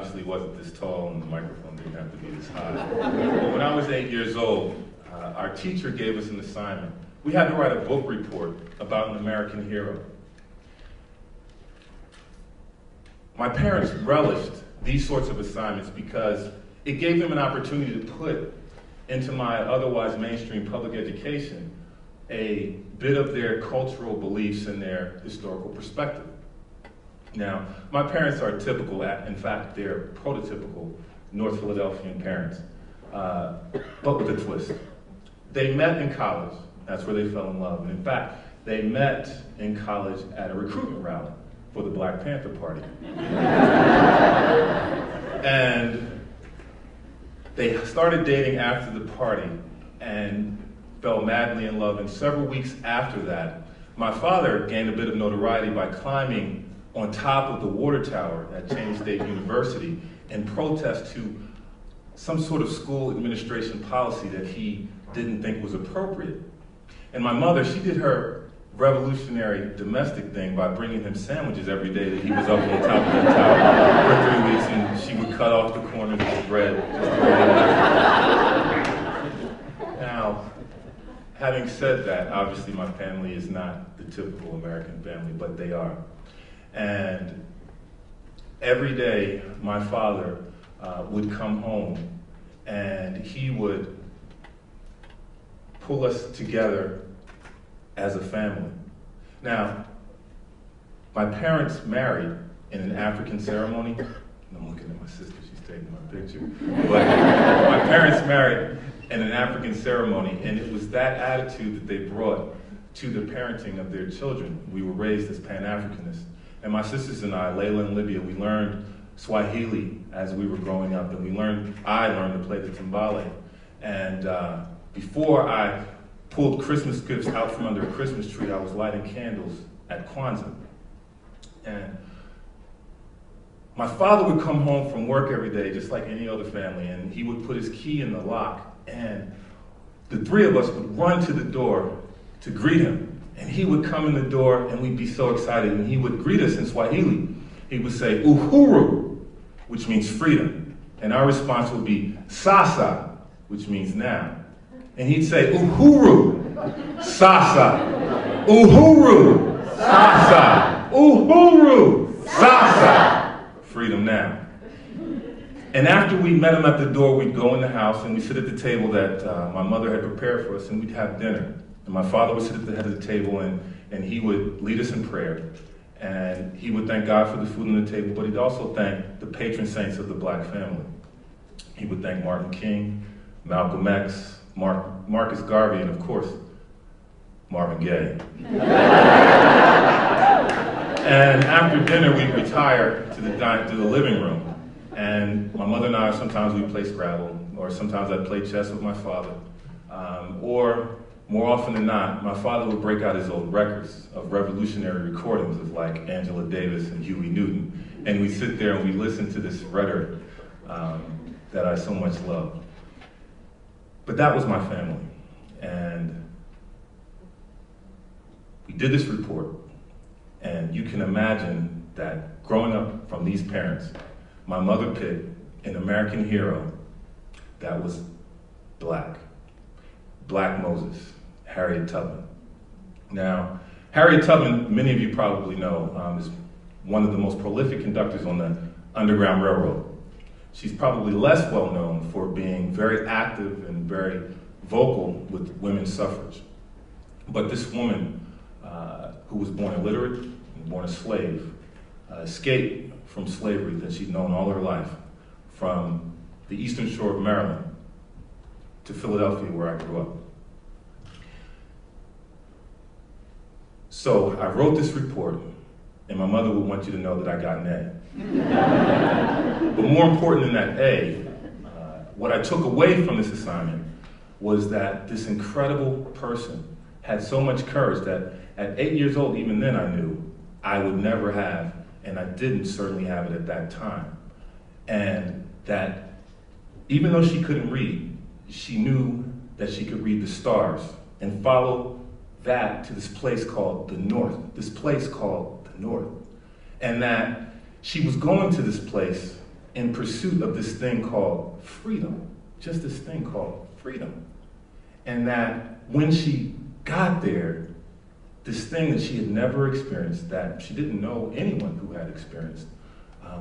obviously wasn't this tall and the microphone didn't have to be this high. But when I was 8 years old, our teacher gave us an assignment. We had to write a book report about an American hero. My parents relished these sorts of assignments because it gave them an opportunity to put into my otherwise mainstream public education a bit of their cultural beliefs and their historical perspective. Now, my parents are typical, in fact, they're prototypical North Philadelphian parents, but with a twist. They met in college. That's where they fell in love. And in fact, they met in college at a recruitment rally for the Black Panther Party. And they started dating after the party and fell madly in love. And several weeks after that, my father gained a bit of notoriety by climbing on top of the water tower at Cheyney State University in protest to some sort of school administration policy that he didn't think was appropriate. And my mother, she did her revolutionary domestic thing by bringing him sandwiches every day that he was up on top of the tower for 3 weeks, and she would cut off the corners of the bread. Now, having said that, obviously my family is not the typical American family, but they are. And every day my father would come home and he would pull us together as a family. Now, my parents married in an African ceremony. I'm looking at my sister, she's taking my picture. But my parents married in an African ceremony, and it was that attitude that they brought to the parenting of their children. We were raised as Pan-Africanists. And my sisters and I, Layla and Libya, we learned Swahili as we were growing up, and I learned to play the timbale. And before I pulled Christmas gifts out from under a Christmas tree, I was lighting candles at Kwanzaa. And my father would come home from work every day, just like any other family, and he would put his key in the lock, and the three of us would run to the door to greet him. And he would come in the door, and we'd be so excited, and he would greet us in Swahili. He would say, "Uhuru," which means freedom. And our response would be, "Sasa," which means now. And he'd say, "Uhuru, Sasa, Uhuru, Sasa, Uhuru, Sasa," freedom now. And after we met him at the door, we'd go in the house, and we'd sit at the table that my mother had prepared for us, and we'd have dinner. And my father would sit at the head of the table, and he would lead us in prayer. And he would thank God for the food on the table, but he'd also thank the patron saints of the Black family. He would thank Martin King, Malcolm X, Marcus Garvey, and of course, Marvin Gaye. And after dinner, we'd retire to the living room. And my mother and I, sometimes we'd play Scrabble, or sometimes I'd play chess with my father, or more often than not, my father would break out his old records of revolutionary recordings of like Angela Davis and Huey Newton. And we'd sit there and we'd listen to this rhetoric that I so much loved. But that was my family. And we did this report. And you can imagine that growing up from these parents, my mother picked an American hero that was Black. Black Moses. Harriet Tubman. Now, Harriet Tubman, many of you probably know, is one of the most prolific conductors on the Underground Railroad. She's probably less well known for being very active and very vocal with women's suffrage. But this woman, who was born illiterate and born a slave, escaped from slavery that she'd known all her life from the eastern shore of Maryland to Philadelphia, where I grew up. So I wrote this report, and my mother would want you to know that I got an A. But more important than that A, what I took away from this assignment was that this incredible person had so much courage that at 8 years old, even then I knew I would never have, and I didn't certainly have it at that time. And that even though she couldn't read, she knew that she could read the stars and follow that to this place called the North, And that she was going to this place in pursuit of this thing called freedom, just this thing called freedom. And that when she got there, this thing that she had never experienced, that she didn't know anyone who had experienced,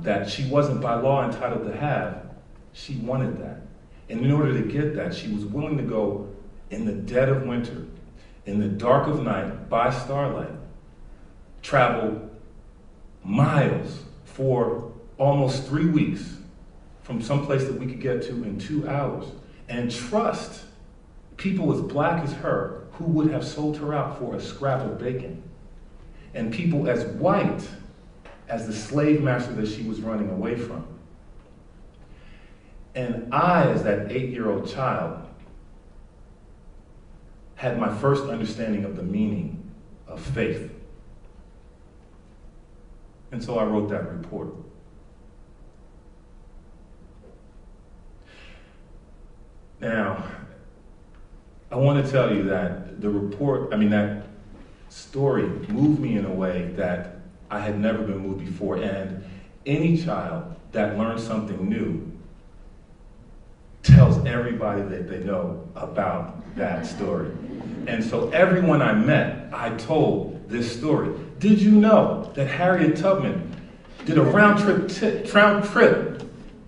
that she wasn't by law entitled to have, she wanted that. And in order to get that, she was willing to go in the dead of winter, in the dark of night, by starlight, travel miles for almost 3 weeks from some place that we could get to in 2 hours, and trust people as black as her who would have sold her out for a scrap of bacon, and people as white as the slave master that she was running away from. And I, as that 8-year-old child, had my first understanding of the meaning of faith. And so I wrote that report. Now, I want to tell you that that story moved me in a way that I had never been moved before. And any child that learns something new tells everybody that they know about that story. And so everyone I met, I told this story. Did you know that Harriet Tubman did a round trip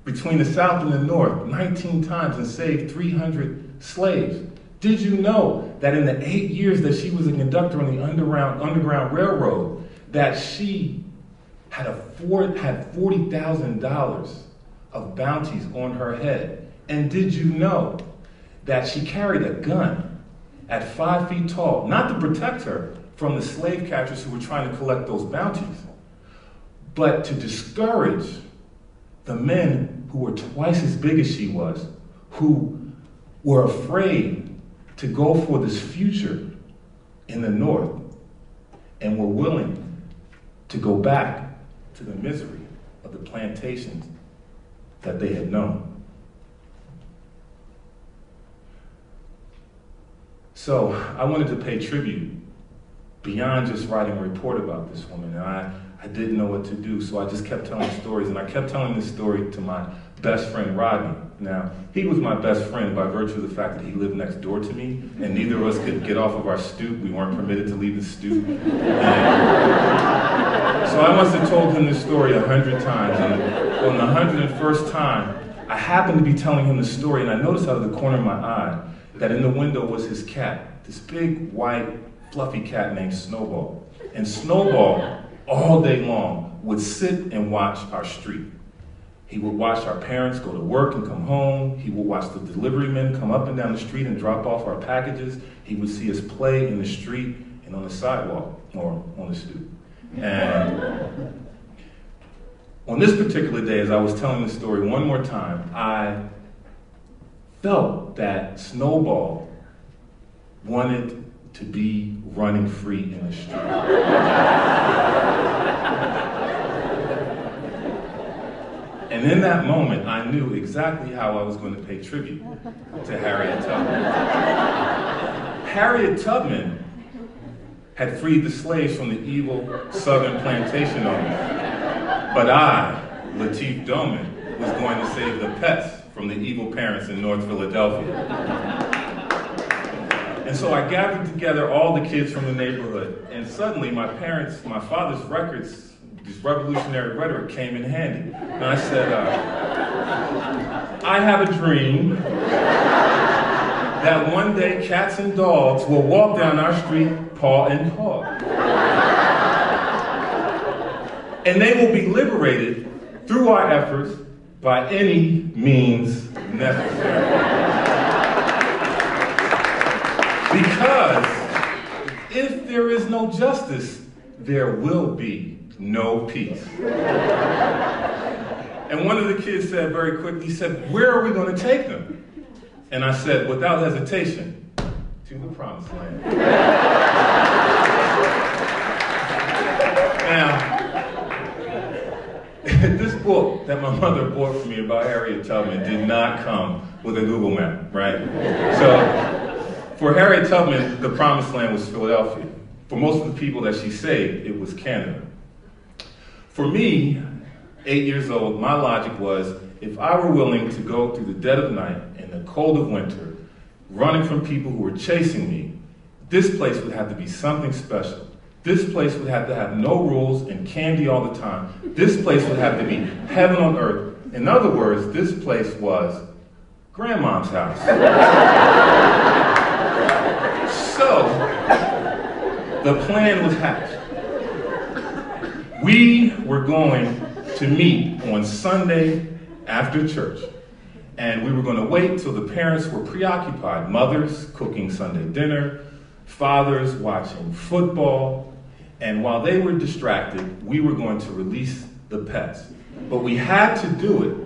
between the South and the North 19 times and saved 300 slaves? Did you know that in the 8 years that she was a conductor on the Underground Railroad, that she had $40,000 of bounties on her head? And did you know that she carried a gun at 5 feet tall, not to protect her from the slave catchers who were trying to collect those bounties, but to discourage the men who were twice as big as she was, who were afraid to go for this future in the North and were willing to go back to the misery of the plantations that they had known. So I wanted to pay tribute beyond just writing a report about this woman. And I didn't know what to do, so I just kept telling stories. And I kept telling this story to my best friend, Rodney. Now, he was my best friend by virtue of the fact that he lived next door to me, and neither of us could get off of our stoop. We weren't permitted to leave the stoop. And so I must have told him this story 100 times. And on the 101st time, I happened to be telling him the story, and I noticed out of the corner of my eye that in the window was his cat, this big, white, fluffy cat named Snowball. And Snowball, all day long, would sit and watch our street. He would watch our parents go to work and come home. He would watch the delivery men come up and down the street and drop off our packages. He would see us play in the street and on the sidewalk or on the stoop. And on this particular day, as I was telling the story one more time, I felt that Snowball wanted to be running free in the street. And in that moment, I knew exactly how I was going to pay tribute to Harriet Tubman. Harriet Tubman had freed the slaves from the evil Southern plantation owners. But I, Latif Doman, was going to save the pets from the evil parents in North Philadelphia. And so I gathered together all the kids from the neighborhood, and suddenly my father's records, this revolutionary rhetoric came in handy. And I said, I have a dream that one day cats and dogs will walk down our street paw in paw. And they will be liberated through our efforts by any means necessary. Because if there is no justice, there will be no peace. And one of the kids said very quickly, he said, where are we going to take them? And I said, without hesitation, to the promised land. Now, this book that my mother bought for me about Harriet Tubman did not come with a Google map, right? So, for Harriet Tubman, the promised land was Philadelphia. For most of the people that she saved, it was Canada. For me, 8 years old, my logic was, if I were willing to go through the dead of night and the cold of winter, running from people who were chasing me, this place would have to be something special. This place would have to have no rules and candy all the time. This place would have to be heaven on earth. In other words, this place was Grandmom's house. So, the plan was hatched. We were going to meet on Sunday after church. And we were going to wait till the parents were preoccupied. Mothers cooking Sunday dinner, fathers watching football. And while they were distracted, we were going to release the pets. But we had to do it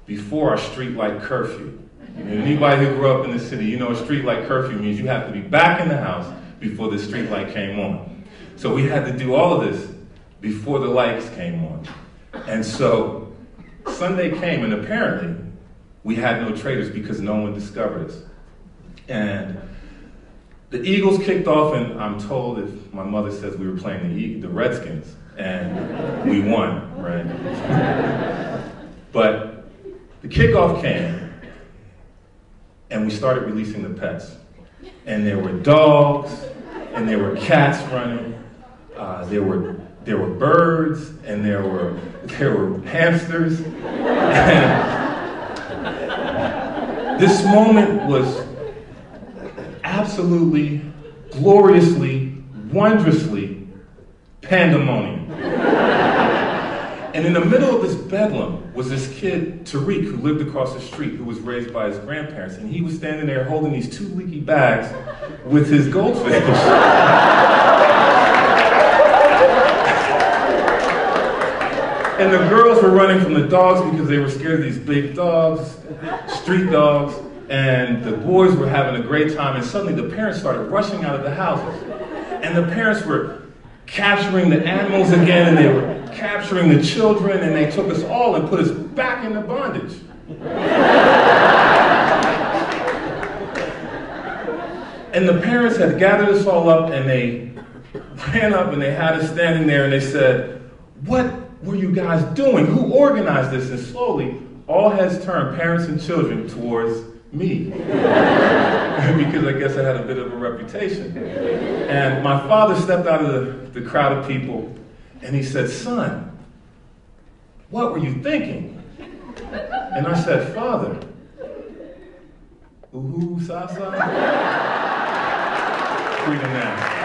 before our streetlight curfew. Anybody who grew up in the city, you know a streetlight curfew means you have to be back in the house before the streetlight came on. So we had to do all of this before the lights came on. And so Sunday came, and apparently we had no traitors because no one discovered us. And the Eagles kicked off, and I'm told, if my mother says, we were playing the Redskins, and we won, right? But the kickoff came, and we started releasing the pets. And there were dogs, and there were cats running, there were birds, and there were hamsters. And this moment was absolutely, gloriously, wondrously pandemonium. And in the middle of this bedlam was this kid, Tariq, who lived across the street, who was raised by his grandparents, and he was standing there holding these 2 leaky bags with his goldfish. And the girls were running from the dogs because they were scared of these big dogs, street dogs. And the boys were having a great time, and suddenly the parents started rushing out of the houses. And the parents were capturing the animals again, and they were capturing the children, and they took us all and put us back into bondage. And the parents had gathered us all up, and they ran up, and they had us standing there, and they said, "What were you guys doing? Who organized this?" And slowly, all heads turned, parents and children, towards me, because I guess I had a bit of a reputation. And my father stepped out of the crowd of people, and he said, "Son, what were you thinking?" And I said, "Father, ooh, sa-sa." Freedom now.